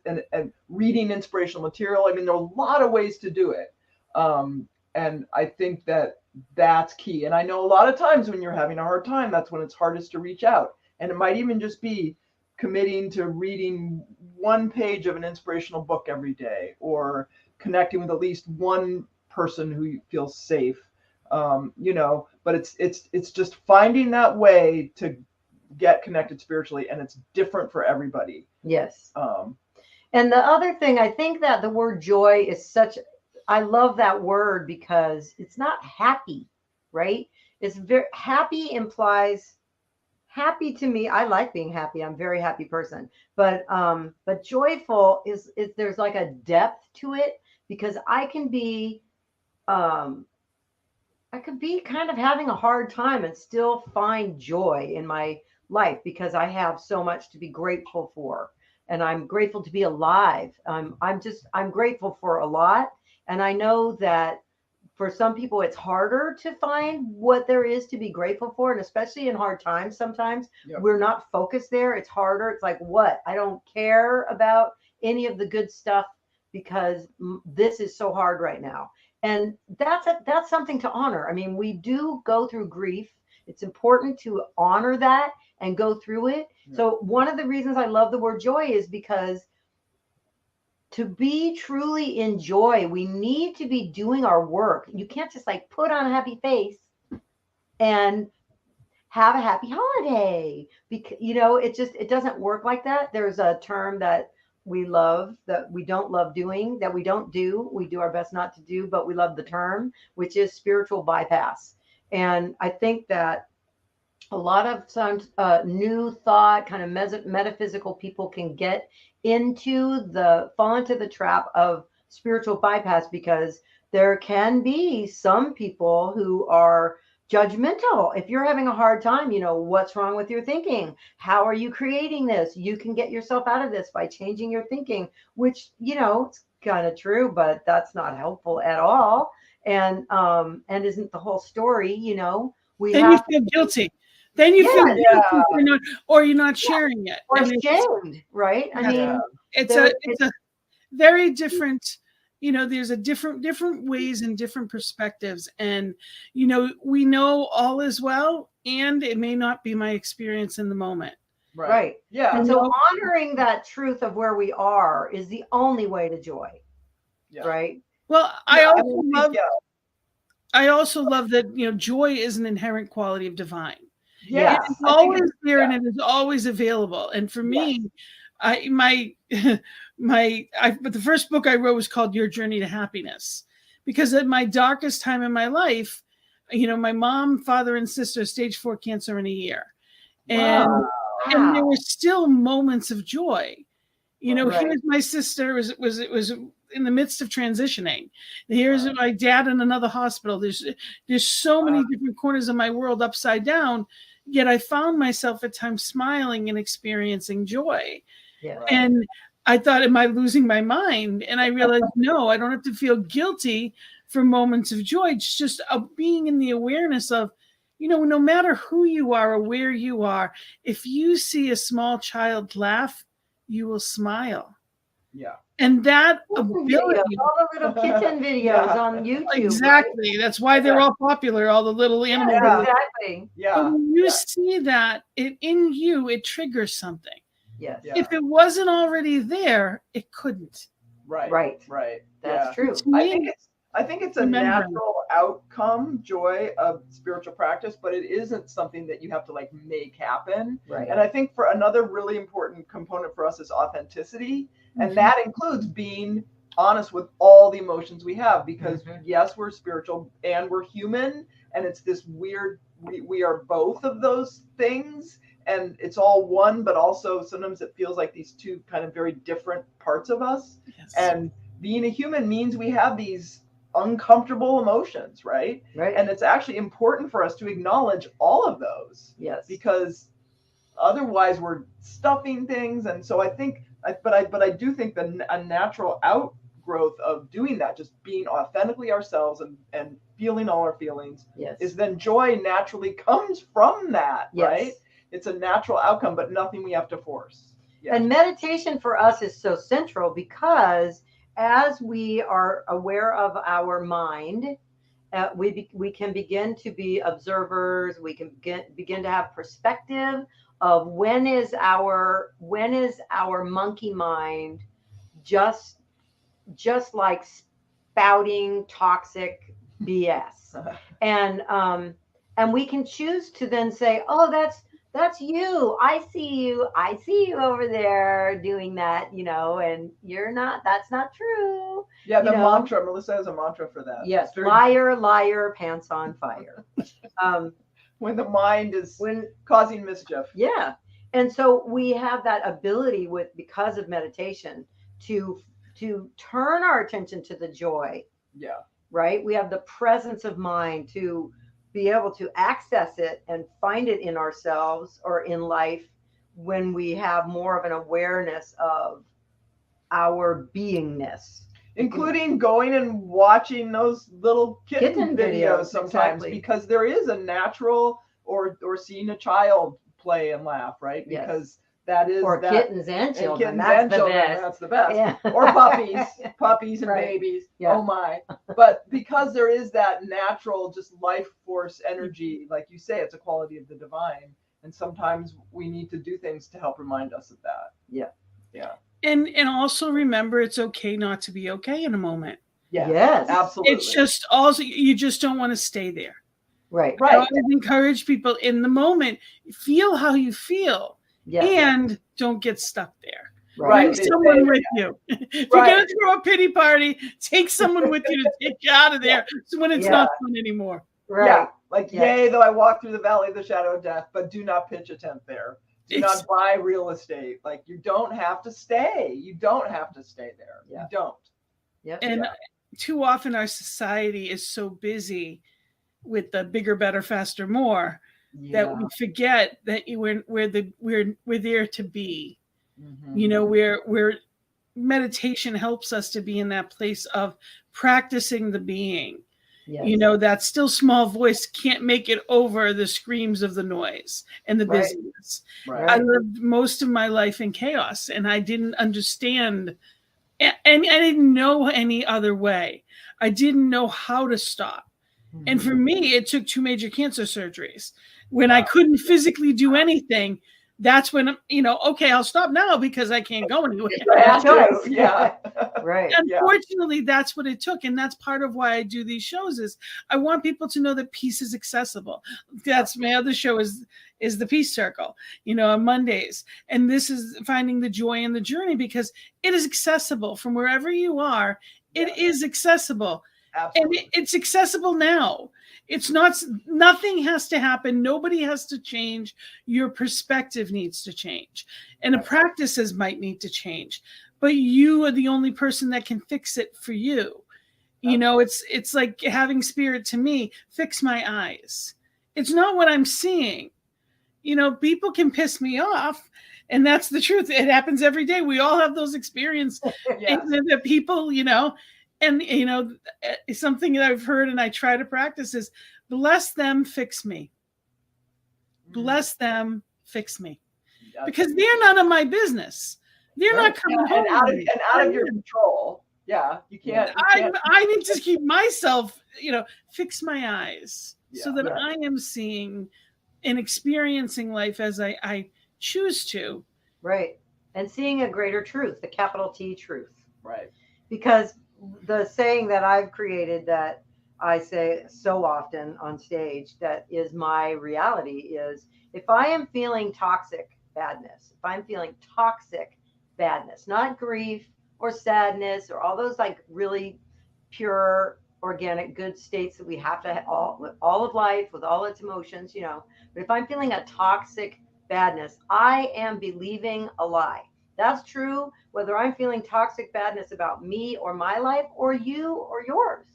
reading inspirational material. I mean, there are a lot of ways to do it. And I think that that's key. And I know a lot of times when you're having a hard time, that's when it's hardest to reach out. And it might even just be committing to reading one page of an inspirational book every day, or connecting with at least one person who feels safe. You know, but it's just finding that way to get connected spiritually, and it's different for everybody. Yes. And the other thing, I think that the word joy is such, I love that word because it's not happy, right? It's very happy implies happy to me. I like being happy. I'm a very happy person, but joyful is there's like a depth to it, because I could be kind of having a hard time and still find joy in my life, because I have so much to be grateful for, and I'm grateful to be alive. I'm grateful for a lot. And I know that for some people, it's harder to find what there is to be grateful for. And especially in hard times, sometimes we're not focused there. It's harder. It's like, what? I don't care about any of the good stuff because this is so hard right now. And that's something to honor. I mean, we do go through grief. It's important to honor that and go through it. Yeah. So one of the reasons I love the word joy is because to be truly in joy, we need to be doing our work. You can't just like put on a happy face and have a happy holiday, because, you know, it doesn't work like that. There's a term that we love, that we don't love doing, that we don't do. We do our best not to do, but we love the term, which is spiritual bypass. And I think that a lot of times new thought, kind of metaphysical people can fall into the trap of spiritual bypass, because there can be some people who are judgmental. If you're having a hard time, you know, what's wrong with your thinking? How are you creating this? You can get yourself out of this by changing your thinking, which, you know, it's kind of true, but that's not helpful at all. And isn't the whole story, you know, you feel guilty. Then you feel guilty or you're not sharing it. Or shamed, right? I mean, it's a very different, you know, there's a different ways and different perspectives. And, you know, we know all is well, and it may not be my experience in the moment. Right. Yeah. And so honoring that truth of where we are is the only way to joy. Yeah. Right. Well, I also love that, you know, joy is an inherent quality of divine. Yeah, it's always there, and it is always available. And for me, but the first book I wrote was called Your Journey to Happiness, because at my darkest time in my life, you know, my mom, father, and sister, stage 4 cancer in a year, and there were still moments of joy. You know, here's my sister was in the midst of transitioning. Here's my dad in another hospital. There's so many different corners of my world upside down. Yet I found myself at times smiling and experiencing joy. Yeah. And I thought, am I losing my mind? And I realized, no, I don't have to feel guilty for moments of joy. It's just being in the awareness of, you know, no matter who you are or where you are, if you see a small child laugh, you will smile. Yeah. And that ability, all the little kitten videos on YouTube. Exactly. Right? That's why they're all popular, all the little animal videos. Exactly. Yeah. And when you see that, in you, it triggers something. Yes. If it wasn't already there, it couldn't. Right. That's true. I think it's a Remember. natural outcome, joy of spiritual practice, but it isn't something that you have to like make happen. Right. And I think for another really important component for us is authenticity. And that includes being honest with all the emotions we have, because yes, we're spiritual and we're human. And it's this weird, we are both of those things. And it's all one, but also sometimes it feels like these two kind of very different parts of us. Yes. And being a human means we have these uncomfortable emotions, right? And it's actually important for us to acknowledge all of those. Yes. Because otherwise we're stuffing things. And so I think, but I do think that a natural outgrowth of doing that, just being authentically ourselves and feeling all our feelings, is then joy naturally comes from that, right? It's a natural outcome, but nothing we have to force. And meditation for us is so central because as we are aware of our mind, we can begin to be observers. We can begin to have perspective of when is our monkey mind just like spouting toxic BS, and we can choose to then say, oh, that's you. I see you over there doing that, and you're not, that's not true. Yeah, the mantra, Melissa has a mantra for that. Yes, liar, liar, pants on fire. When the mind is causing mischief. Yeah. And so we have that ability because of meditation to turn our attention to the joy. Yeah. Right? We have the presence of mind to be able to access it and find it in ourselves or in life when we have more of an awareness of our beingness. Including going and watching those little kitten videos sometimes, because there is a natural, or seeing a child play and laugh, right? Because that is kittens and children. That's the best. Yeah. Or puppies and babies. Yeah. Oh my. But because there is that natural, just life force energy, like you say, it's a quality of the divine. And sometimes we need to do things to help remind us of that. Yeah. Yeah. And also remember, it's okay not to be okay in a moment. Yeah. Yes. Absolutely. It's just also, you just don't want to stay there. Right. I always encourage people in the moment, feel how you feel. Yes. And don't get stuck there. Bring someone with you. If you're going to throw a pity party, take someone with you to take you out of there. So when it's not fun anymore. Right. Yeah. Like, yay, though I walk through the valley of the shadow of death, but do not pitch a tent there. Do not buy real estate. Like, you don't have to stay. You don't have to stay there. Yeah. You don't. Yeah. And too often our society is so busy with the bigger, better, faster, more, that we forget that we're there to be. Where meditation helps us to be in that place of practicing the being. Yes. That still small voice can't make it over the screams of the noise and the busyness. I lived most of my life in chaos, and I didn't understand, and I didn't know any other way. I didn't know how to stop. And for me, it took 2 major cancer surgeries. When I couldn't physically do anything, that's when, okay, I'll stop now because I can't go anywhere. Yeah. Right. Unfortunately, that's what it took. And that's part of why I do these shows, is I want people to know that peace is accessible. That's my other show is the Peace Circle, on Mondays. And this is finding the joy in the journey, because it is accessible from wherever you are. It is accessible. Absolutely. And it's accessible now. It's not, nothing has to happen. Nobody has to change. Your perspective needs to change. And the practices might need to change. But you are the only person that can fix it for you. It's like having spirit, to me, fix my eyes. It's not what I'm seeing. People can piss me off. And that's the truth. It happens every day. We all have those experiences. And the people, and, something that I've heard and I try to practice is, bless them, fix me. Bless them, fix me. Because they're none of my business. They're not coming home. And out of your control. Yeah, you can't. I need to keep myself, fix my eyes so that I am seeing and experiencing life as I choose to. Right. And seeing a greater truth, the capital T truth. Right. because the saying that I've created that I say so often on stage that is my reality is, if I am feeling toxic badness, not grief or sadness or all those like really pure, organic, good states that we have to have all of life with all its emotions, but if I'm feeling a toxic badness, I am believing a lie. That's true whether I'm feeling toxic badness about me or my life or you or yours.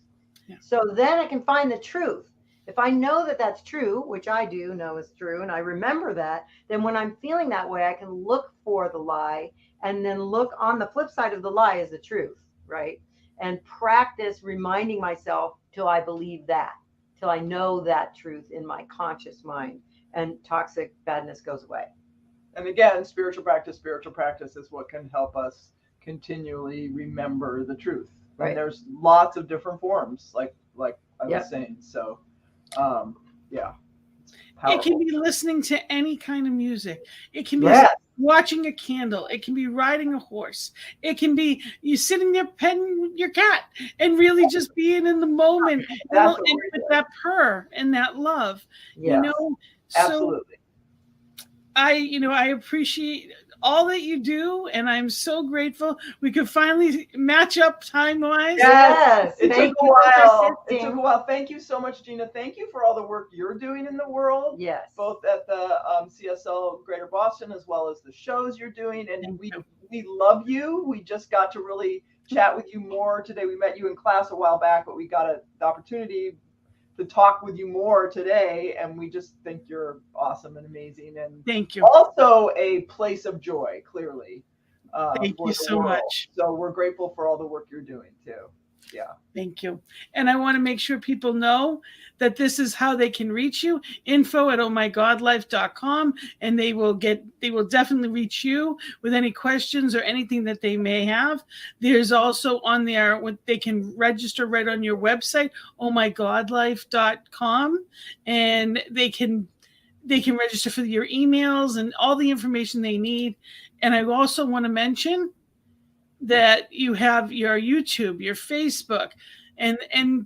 Yeah. So then I can find the truth. If I know that that's true, which I do know is true, and I remember that, then when I'm feeling that way, I can look for the lie and then look on the flip side of the lie is the truth, right? And practice reminding myself till I believe that, till I know that truth in my conscious mind, and toxic badness goes away. And again, spiritual practice is what can help us continually remember the truth. Right. And there's lots of different forms, like I was saying. So, yeah. It can be listening to any kind of music. It can be watching a candle. It can be riding a horse. It can be you sitting there petting your cat and really just being in the moment and with that purr and that love. Yes. Absolutely. So I appreciate all that you do, and I'm so grateful we could finally match up time-wise. Yes, it took a while. Thank you so much, Gina. Thank you for all the work you're doing in the world. Yes. Both at the CSL Greater Boston as well as the shows you're doing. And we love you. We just got to really chat with you more today. We met you in class a while back, but we got the opportunity to talk with you more today, and we just think you're awesome and amazing, and thank you. Also a place of joy, clearly. Thank you so much. So we're grateful for all the work you're doing too. Yeah. Thank you. And I want to make sure people know that this is how they can reach you. info@ohmygodlife.com, and they will definitely reach you with any questions or anything that they may have. There's also on there what they can register right on your website, ohmygodlife.com, and they can register for your emails and all the information they need. And I also want to mention that you have your YouTube, your Facebook, and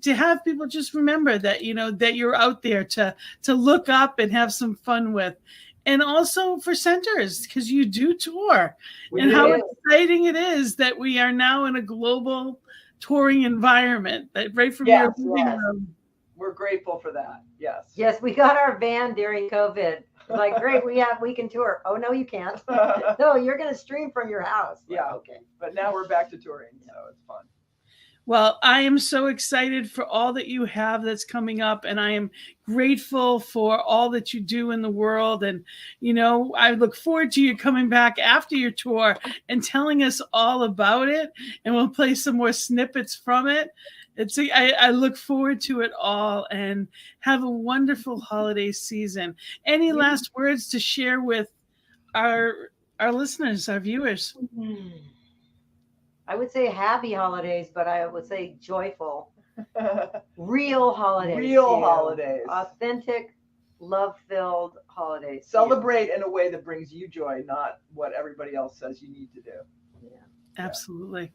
to have people just remember that, that you're out there to look up and have some fun with. And also for centers, because you do tour. How exciting it is that we are now in a global touring environment, that right from your living room. We're grateful for that. Yes. Yes, we got our van during COVID. Like, great, we can tour. Oh, no, you can't. No, you're going to stream from your house. Yeah. Okay. But now we're back to touring, so it's fun. Well, I am so excited for all that you have that's coming up, and I am grateful for all that you do in the world. And, I look forward to you coming back after your tour and telling us all about it, and we'll play some more snippets from it. I look forward to it all, and have a wonderful holiday season. Any last words to share with our listeners, our viewers? I would say happy holidays, but I would say joyful, real holidays. Real holidays. Authentic, love-filled holidays. Celebrate in a way that brings you joy, not what everybody else says you need to do. Yeah. Absolutely.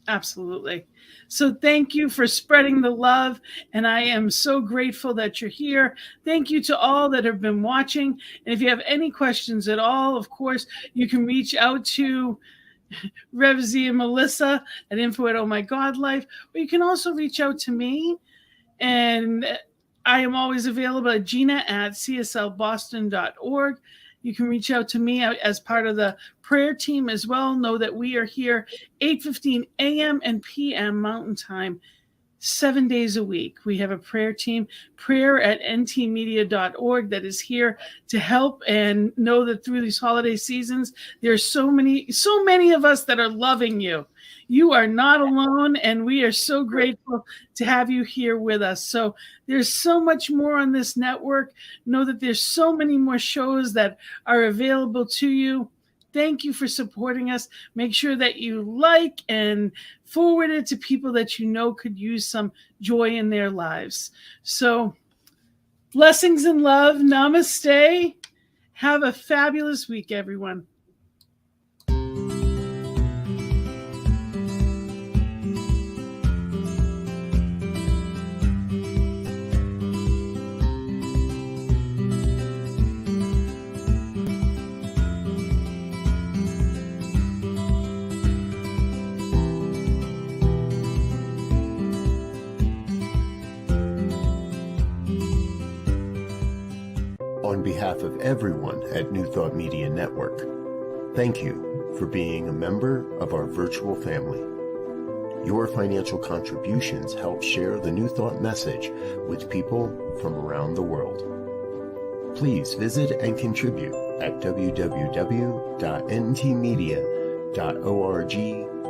Absolutely. So thank you for spreading the love, and I am so grateful that you're here. Thank you to all that have been watching. And if you have any questions at all, of course, you can reach out to Rev Z and Melissa at info@ohmygodlife, or you can also reach out to me, and I am always available at gina@cslboston.org. You can reach out to me as part of the prayer team as well. Know that we are here 8:15 a.m. and p.m. Mountain Time, 7 days a week. We have a prayer team, prayer@ntmedia.org, that is here to help, and know that through these holiday seasons, there's so many of us that are loving you. You are not alone, and we are so grateful to have you here with us. So there's so much more on this network. Know that there's so many more shows that are available to you. Thank you for supporting us. Make sure that you like and forward it to people that you know could use some joy in their lives. So blessings and love. Namaste. Have a fabulous week, everyone. behalf of everyone at New Thought Media Network, thank you for being a member of our virtual family. Your financial contributions help share the New Thought message with people from around the world. Please visit and contribute at www.ntmedia.org/donate.